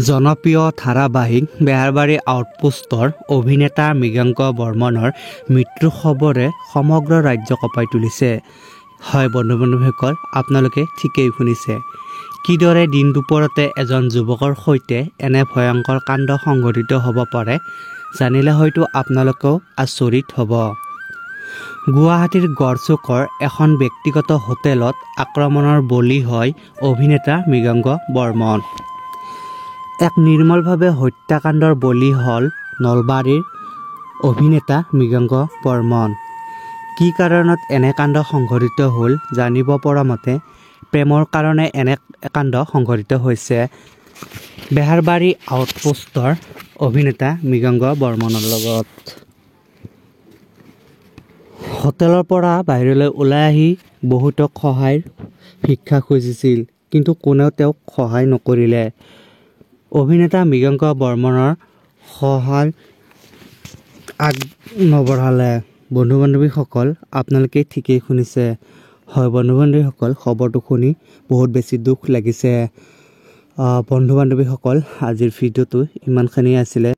জনপ্ৰিয় ধাৰাবাহিক বেহাৰবাৰী আউটপোষ্টৰ অভিনেতা মৃগাংক বৰ্মনৰ মৃত্যুৰ খবৰে সমগ্ৰ ৰাজ্য কঁপাই তুলিছে। হয় বন্ধু-বান্ধৱীসকল, আপোনালোকে ঠিকেই শুনিছে। কিদৰে দিন দুপৰতে এজন যুৱকৰ সৈতে এনে ভয়ংকৰ কাণ্ড সংঘটিত হ'ব পাৰে জানিলে হয়তো আপোনালোকেও আচৰিত হ'ব। গুৱাহাটীৰ গড়চুকৰ এখন ব্যক্তিগত হোটেলত আক্ৰমণৰ বলি হয় অভিনেতা মৃগাংক বৰ্মন। এক নিৰ্মলভাৱে হত্যাকাণ্ডৰ বলি হ'ল নলবাৰীৰ অভিনেতা মৃগাংক বৰ্মন। কি কাৰণত এনে কাণ্ড সংঘটিত হ'ল জানিব পৰা মতে প্ৰেমৰ কাৰণে এনে কাণ্ড সংঘটিত হৈছে বেহাৰবাৰী আউটপোষ্টৰ অভিনেতা মৃগাংক বৰ্মনৰ লগত। হোটেলৰ পৰা বাহিৰলৈ ওলাই আহি বহুতক সহায়ৰ ভিক্ষা খুজিছিল, কিন্তু কোনেও তেওঁক সহায় নকৰিলে। অভিনেতা মৃগাংক বৰ্মনৰ সহায় আগ নবঢ়ালে। বন্ধু-বান্ধৱীসকল, আপোনালোকে ঠিকেই শুনিছে। হয় বন্ধু-বান্ধৱীসকল, খবৰটো শুনি বহুত বেছি দুখ লাগিছে। বন্ধু-বান্ধৱীসকল, আজিৰ ভিডিঅ'টো ইমানখিনিয়ে আছিলে।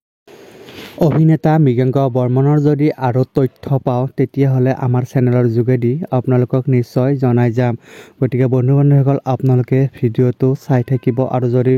অভিনেতা মৃগাংক বৰ্মনৰ যদি আৰু তথ্য পাওঁ তেতিয়াহ'লে আমাৰ চেনেলৰ যোগেদি আপোনালোকক নিশ্চয় জনাই যাম। গতিকে বন্ধু-বান্ধৱীসকল, আপোনালোকে ভিডিঅ'টো চাই থাকিব আৰু যদি